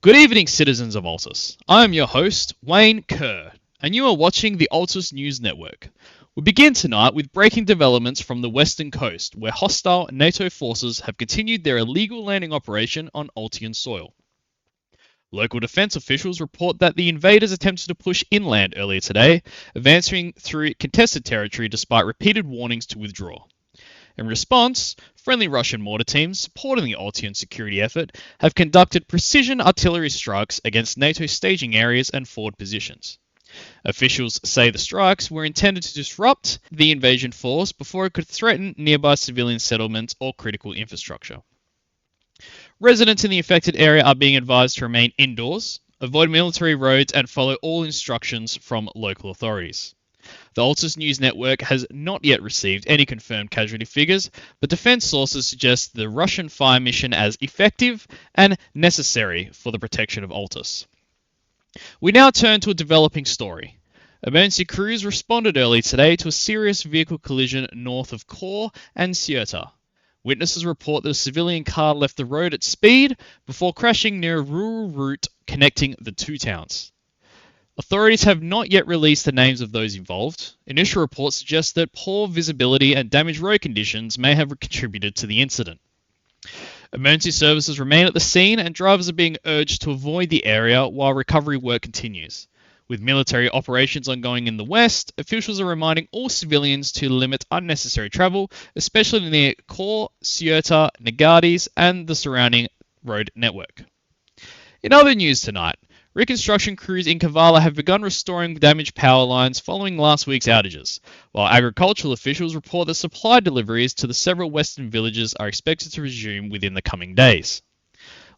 Good evening, citizens of Altus. I am your host, Wayne Kerr, and you are watching the Altus News Network. We begin tonight with breaking developments from the western coast, where hostile NATO forces have continued their illegal landing operation on Altian soil. Local defense officials report that the invaders attempted to push inland earlier today, advancing through contested territory despite repeated warnings to withdraw. In response, friendly Russian mortar teams supporting the Altian security effort have conducted precision artillery strikes against NATO staging areas and forward positions. Officials say the strikes were intended to disrupt the invasion force before it could threaten nearby civilian settlements or critical infrastructure. Residents in the affected area are being advised to remain indoors, avoid military roads, and follow all instructions from local authorities. The Altus News Network has not yet received any confirmed casualty figures, but defense sources suggest the Russian fire mission as effective and necessary for the protection of Altus. We now turn to a developing story. Emergency crews responded early today to a serious vehicle collision north of Kor and Ceuta. Witnesses report that a civilian car left the road at speed before crashing near a rural route connecting the two towns. Authorities have not yet released the names of those involved. Initial reports suggest that poor visibility and damaged road conditions may have contributed to the incident. Emergency services remain at the scene and drivers are being urged to avoid the area while recovery work continues. With military operations ongoing in the west, officials are reminding all civilians to limit unnecessary travel, especially near Kor, Ceuta, Nagades, and the surrounding road network. In other news tonight, reconstruction crews in Kavala have begun restoring damaged power lines following last week's outages, while agricultural officials report that supply deliveries to the several western villages are expected to resume within the coming days.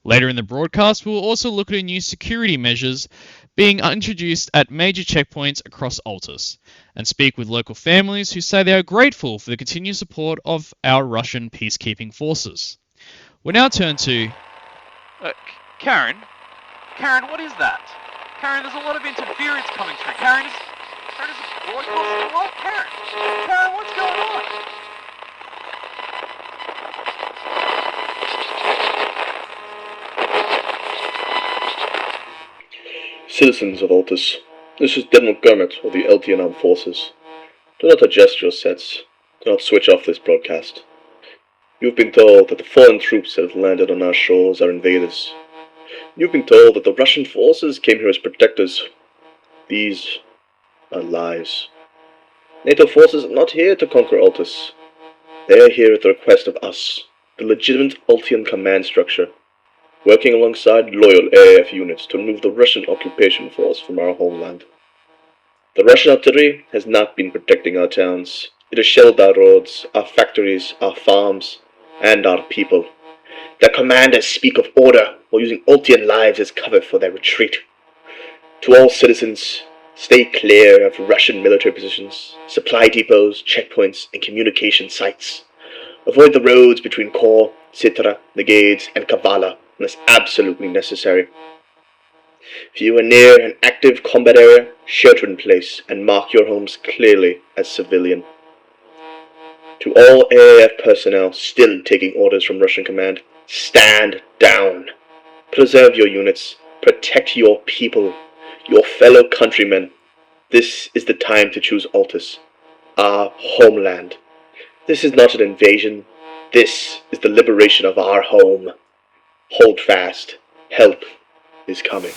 Later in the broadcast, we will also look at new security measures being introduced at major checkpoints across Altus, and speak with local families who say they are grateful for the continued support of our Russian peacekeeping forces. We now turn to... Karen? Karen, what is that? Karen, there's a lot of interference coming through. Karen, is it broadcasting live? Karen, what's going on? Citizens of Altus, this is General Gurmit of the Altian Armed Forces. Do not adjust your sets. Do not switch off this broadcast. You've been told that the foreign troops that have landed on our shores are invaders. You've been told that the Russian forces came here as protectors. These are lies. NATO forces are not here to conquer Altus. They are here at the request of us, the legitimate Altian command structure, working alongside loyal AAF units to remove the Russian occupation force from our homeland. The Russian artillery has not been protecting our towns. It has shelled our roads, our factories, our farms, and our people. Their commanders speak of order while using Altian lives as cover for their retreat. To all citizens, stay clear of Russian military positions, supply depots, checkpoints, and communication sites. Avoid the roads between Kor, Citra, Nagades, and Kavala unless absolutely necessary. If you are near an active combat area, shelter in place and mark your homes clearly as civilian. To all AAF personnel still taking orders from Russian command, stand down. Preserve your units. Protect your people, your fellow countrymen. This is the time to choose Altus, our homeland. This is not an invasion. This is the liberation of our home. Hold fast. Help is coming.